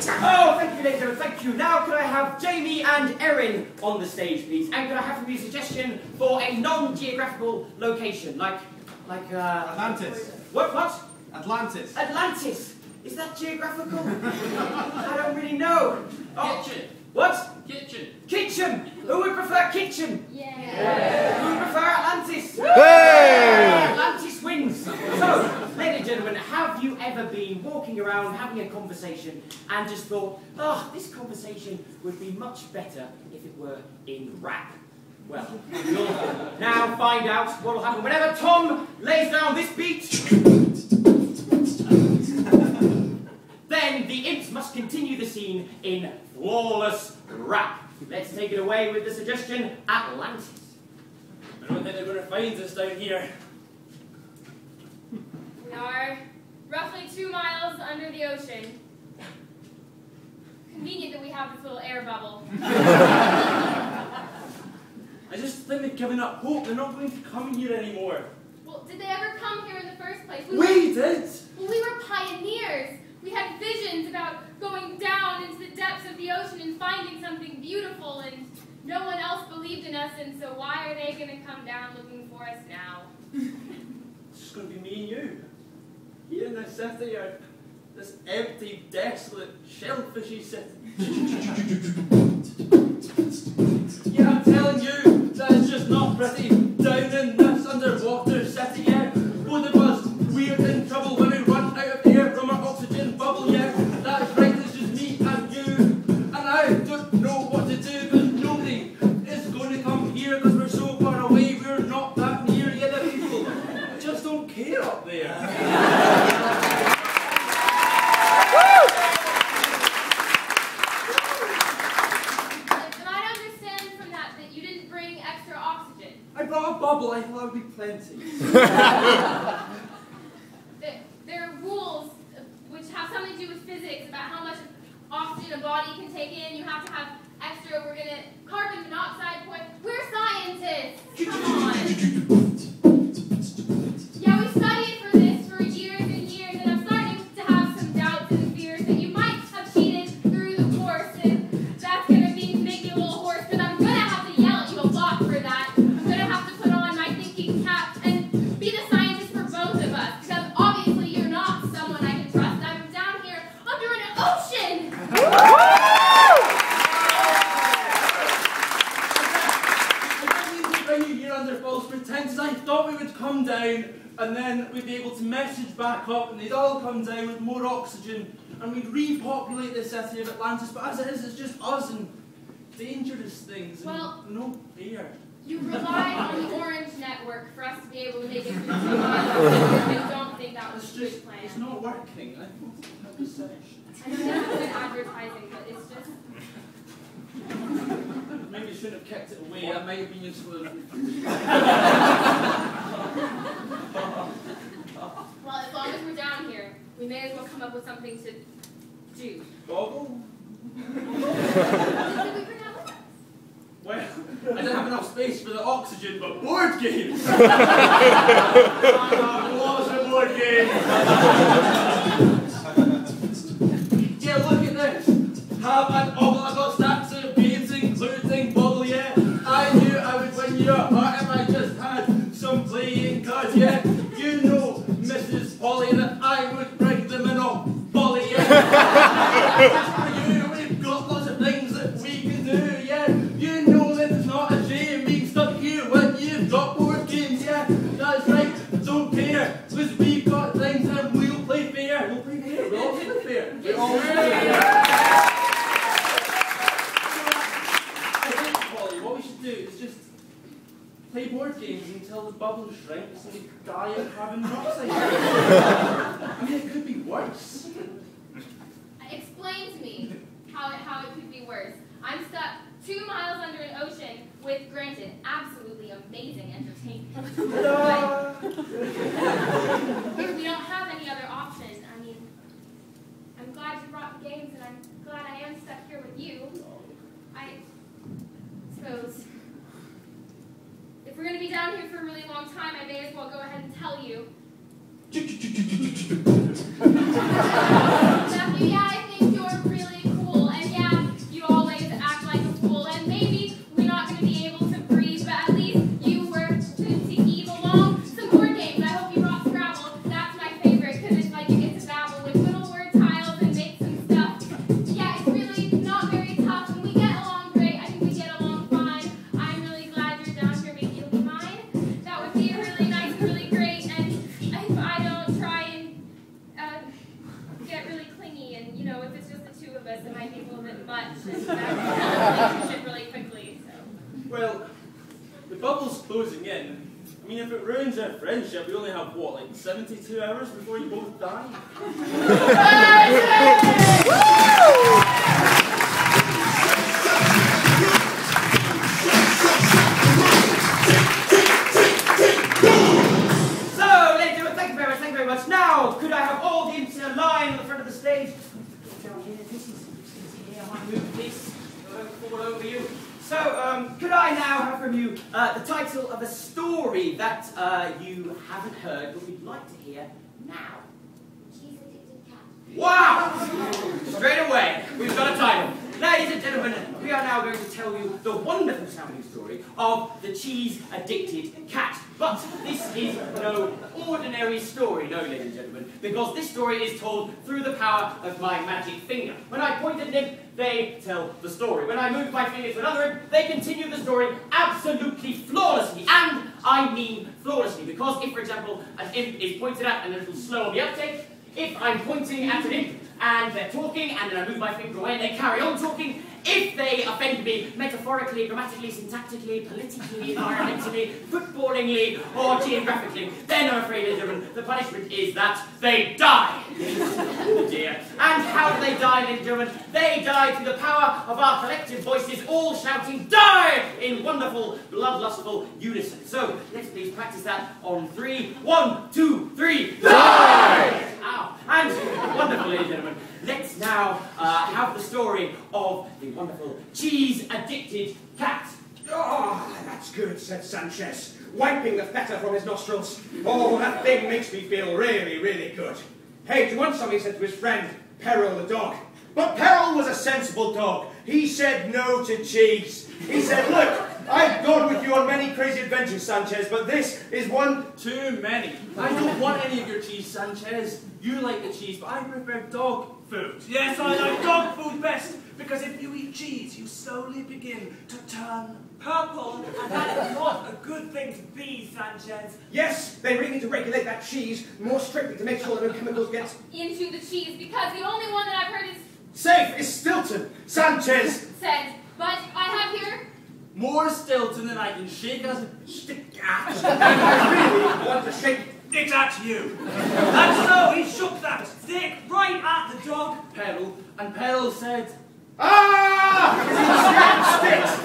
Oh, thank you, Nathan, thank you. Now could I have Jamie and Erin on the stage, please? And could I have from you a suggestion for a non-geographical location, like Atlantis. What? Atlantis. Atlantis. Is that geographical? I don't really know. Oh. Kitchen. What? Kitchen. Kitchen. Who would prefer kitchen? Yeah. Who would prefer Atlantis? Hey! Atlantis wins. So, ladies and gentlemen, have you ever been walking around having a conversation and just thought, oh, this conversation would be much better if it were in rap? Well, you'll now find out what will happen whenever Tom lays down this beat. Then the imps must continue the scene in flawless rap. Let's take it away with the suggestion, Atlantis. I don't think they're going to find us down here. We are roughly 2 miles under the ocean. Convenient that we have this little air bubble. I just think they've given up hope. They're not going to come here anymore. Well, did they ever come here in the first place? We did! Well, we were pioneers. We had visions about going down into the depths of the ocean and finding something beautiful, and no one else believed in us, and so why are they going to come down looking for us now? It's just going to be me and you. Here in this city, or this empty, desolate, shellfishy city. Yeah, I'm telling you, that is just not pretty. Down in this underwater city, yeah. Both of us, we're in trouble when we run out of air from our oxygen bubble, yeah. That's right, it's just me and you. And I don't know what to do, because nobody is going to come here because we're so far away. We're not that near the other people. I just don't care up there. I brought a bubble, I thought that would be plenty. There are rules which have something to do with physics about how much oxygen a body can take in. You have to have extra, carbon monoxide point. We're scientists! Come on! Yeah, we studied for this for years and years, and I'm starting to have some doubts and fears that you might have cheated through the course, and that's going to mean make me a little hoarse, but I'm going to have to yell at you a lot for that. I thought we would come down and then we'd be able to message back up and they'd all come down with more oxygen and we'd repopulate the city of Atlantis, but as it is, it's just us and dangerous things and no air. You relied on the Orange Network for us to be able to make it through 2 miles. I don't think that was a good plan. It's not working. I thought it was such. I know that's good advertising, but it's just... Maybe you shouldn't have kept it away. That might have been useful enough. Well, as long as we're down here, we may as well come up with something to do. Goggle? Did we bring that with us? Well, I didn't have enough space for the oxygen, but board games! Lots of board games! Yeah, look at this! Have an oval, I've got stacks of games including bubble, yeah. I knew I would win your heart if I just had some playing cards, yeah. You know, Mrs. Polly, that I would bring the Monopoly, yeah. Just for you, we've got lots of things that we can do, yeah. You know that it's not a shame being stuck here when you've got board games, yeah. That's right, don't care, because we've got things and we'll play fair. We'll play fair, we'll all play fair. We'll all play fair. What we should do is just play board games until the bubble shrinks and we die of carbon monoxide. I mean, it could be worse. Explain to me how it could be worse. I'm stuck 2 miles under an ocean with, granted, absolutely amazing entertainment. But if we don't have any other option, I mean, I'm glad you brought the games and I'm glad I am stuck here with you. I suppose if we're going to be down here for a really long time, I may as well go ahead and tell you. Matthew, yeah, I think you're really best of my people a bit much, and that relationship really quickly, so. Well, the bubble's closing in. I mean, if it ruins our friendship, we only have, what, like 72 hours before you both die? So, ladies and gentlemen, thank you very much. Now, could I have all the imps in a line on the front of the stage? Down here, this is here, I might move this, fall over you. So, could I now have from you the title of a story that you haven't heard but we'd like to hear now? Cheese addicted cat. Wow! Straight away, we've got a title. Ladies and gentlemen, we are now going to tell you the wonderful sounding story of the cheese-addicted cat. But this is no ordinary story, no, ladies and gentlemen, because this story is told through the power of my magic finger. When I point at an imp, they tell the story. When I move my finger to another imp, they continue the story absolutely flawlessly. And I mean flawlessly, because if, for example, an imp is pointed at and a little slow on the uptake, if I'm pointing at an imp and they're talking and then I move my finger away and they carry on talking, if they offend me metaphorically, grammatically, syntactically, politically, environmentally, footballingly, or geographically, then I'm afraid, ladies and gentlemen, the punishment is that they die. Oh dear. And how do they die, ladies and gentlemen? They die through the power of our collective voices, all shouting, "Die!" in wonderful, bloodlustful unison. So, let's please practice that on 3. 1, 2, 3, die! Ow. And, wonderful, ladies and gentlemen, let's now have the story of the wonderful cheese-addicted cat. Oh, that's good, said Sanchez, wiping the feta from his nostrils. Oh, that thing makes me feel really, really good. Hey, do you want something? He said to his friend, Peril the dog. But Peril was a sensible dog. He said no to cheese. He said, look, I've gone with you on many crazy adventures, Sanchez, but this is one Too many. I don't want any of your cheese, Sanchez. You like the cheese, but I prefer dog food. Yes, I like dog food best, because if you eat cheese, you slowly begin to turn purple, and that is not a good thing to be, Sanchez. Yes, they really need to regulate that cheese more strictly to make sure that no chemicals get Into the cheese, because the only one that I've heard is safe is Stilton. Sanchez! said. But I have here More Stilton than I can shake as a Stick at! I really want to shake. It's at you. And so he shook that stick right at the dog. Peril, and Peril said, Ah! He sticks!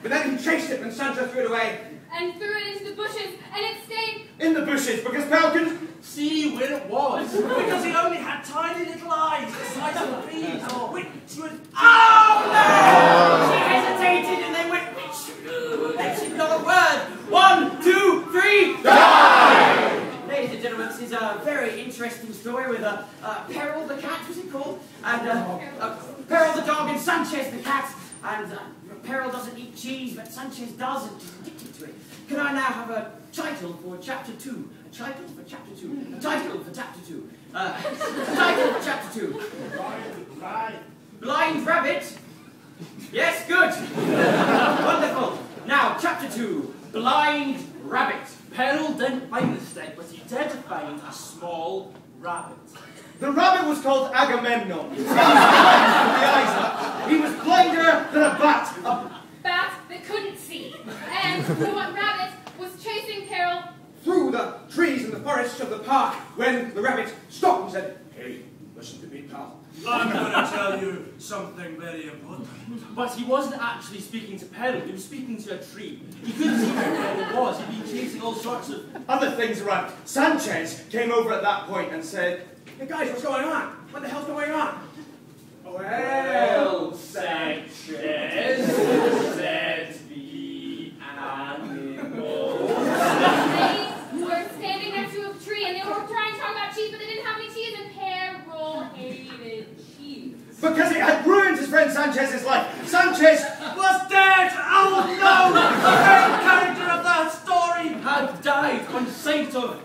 But then he chased it when Sanchez threw it away. and threw it into the bushes, and it stayed. In the bushes, because Falcon. see where it was. Because he only had tiny little eyes the size of peas, which was... Oh no! She hesitated and then went, that's not a word. 1, 2, 3, die! Ladies and gentlemen, this is a very interesting story with Peril the cat, was it called? And Peril the dog and Sanchez the cat. And Peril doesn't eat cheese, but Sanchez does, and she's addicted to it. Can I now have a title for chapter 2? A title for chapter 2. A title for chapter 2. A title for chapter 2. Blind Rabbit. Yes, good. Wonderful. Now, chapter 2. Blind Rabbit. Peril didn't find the stick, but he did find a small rabbit. The rabbit was called Agamemnon. He was blind from the eyes up. He was blinder than a bat. A Bat that couldn't see. And the one rabbit was chasing Peril. through the trees and the forests of the park when the rabbit stopped and said, "Hey, listen to me, pal. I'm going to tell you something very important. But he wasn't actually speaking to Peril, he was speaking to a tree. He couldn't see where Peril was, he'd been chasing all sorts of... Other things around. Sanchez came over at that point and said, "Hey guys, what's going on? What the hell's going on?" Well, Sanchez, said the animals. They were standing next to a tree and they were trying to talk about cheese, but they didn't have any cheese, and Peril hated cheese. Because it had ruined his friend Sanchez's life. Sanchez Was dead! Oh no! The main character of that story! Had died on sight of...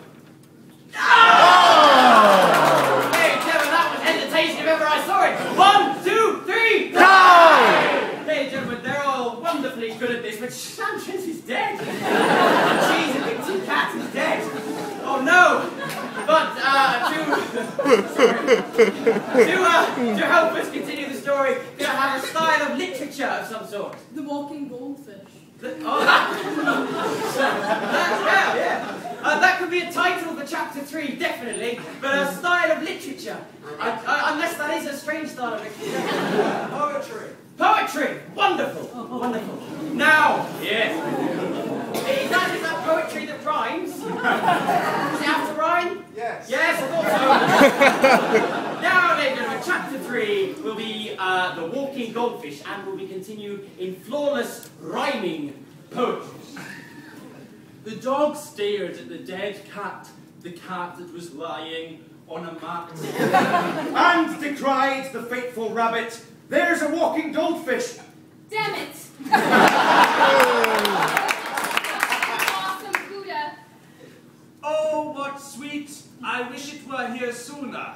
Hey, Kevin, that was hesitation if ever I saw it. 1, 2, 3, die! Ladies and gentlemen, they're all wonderfully good at this, but Sanchez is dead. The cheese-addicted cat is dead. Oh no! But to you help us continue the story? Could I have a style of literature of some sort? The walking goldfish. That could be a title for chapter 3, definitely. But a style of literature. Unless that is a strange style of literature. Poetry. Poetry! Wonderful! Wonderful. Now, yes. Is that poetry that rhymes? Does it have to rhyme? Yes. Yes, I thought so. Now, ladies and gentlemen, chapter 3 will be The Walking Goldfish and will be continued in flawless rhyming poetry. The dog stared at the dead cat, the cat that was lying on a mat. And decried the fateful rabbit. There's a walking goldfish. Damn it! Awesome Buddha. Oh, what sweet! I wish it were here sooner.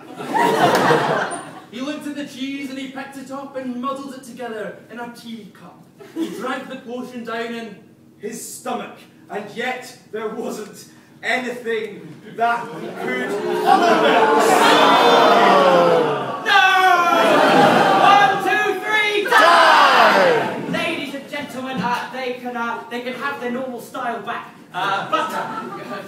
He looked at the cheese and he picked it up and muddled it together in a teacup. He drank the potion down in His stomach. And yet there wasn't anything that could follow it. No! 1, 2, 3, die! Ladies and gentlemen, they can have their normal style back. But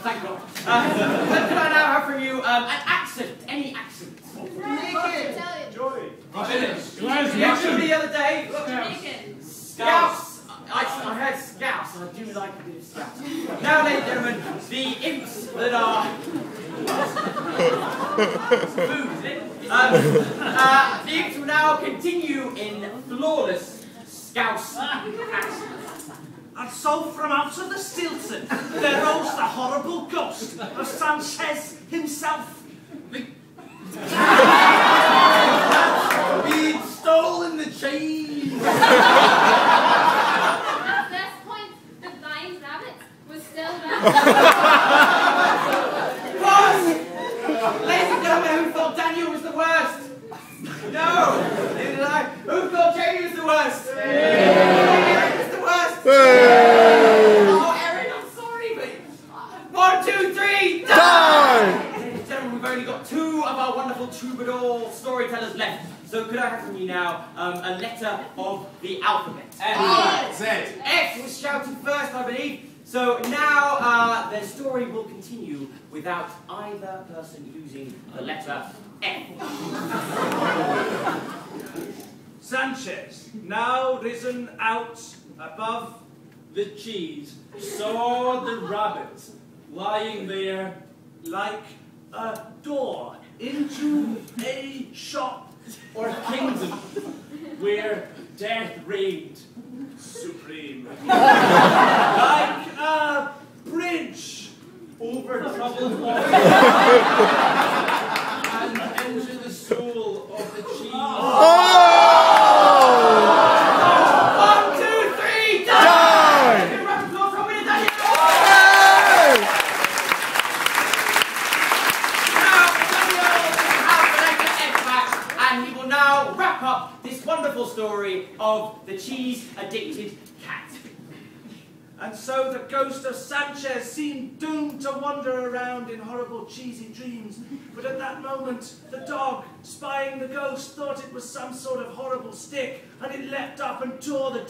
thank God. Could I now have from you an accent? Any accent? Italian. Joy. Actually, the other day, look, Jamaican. Scouts. I heard scouts, and I do like a bit of scouts. Now, ladies and gentlemen, the imps that are food, isn't it? The imps will now continue in flawless Scouse accent. And so from out of the Stilton, there rose the horrible ghost of Sanchez himself. We'd stolen the cheese! At this point, the blind rabbit was still back. What? Ladies and gentlemen, who thought Daniel was the worst? No, neither did I. Who thought Jamie was the worst? Eric was the worst. Oh, Erin, I'm sorry, but 1, 2, 3, die! Ladies and gentlemen, we've only got 2 of our wonderful troubadour storytellers left. So could I have from you now a letter of the alphabet? F. Z. F was shouted first, I believe. So now the story will continue without either person using the letter F. Sanchez, now risen out above The cheese saw the rabbit lying there like a door into a shop or kingdom where death reigned. supreme. Like a bridge Over troubled water and into the soul of the cheese. 1, 2, 3, die! Give a round of applause for winner Daniel! Now, Daniel has the letter F back, and he will now wrap up this wonderful story of the cheese-addicted cat. And so the ghost of Sanchez seemed doomed to wander around in horrible cheesy dreams. But at that moment, the dog, spying the ghost, thought it was some sort of horrible stick, and it leapt up and tore the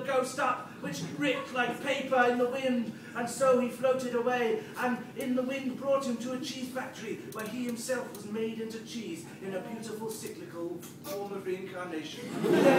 ghost up, which ripped like paper in the wind. And so he floated away, and in the wind brought him to a cheese factory, where he himself was made into cheese in a beautiful cyclical form of reincarnation. There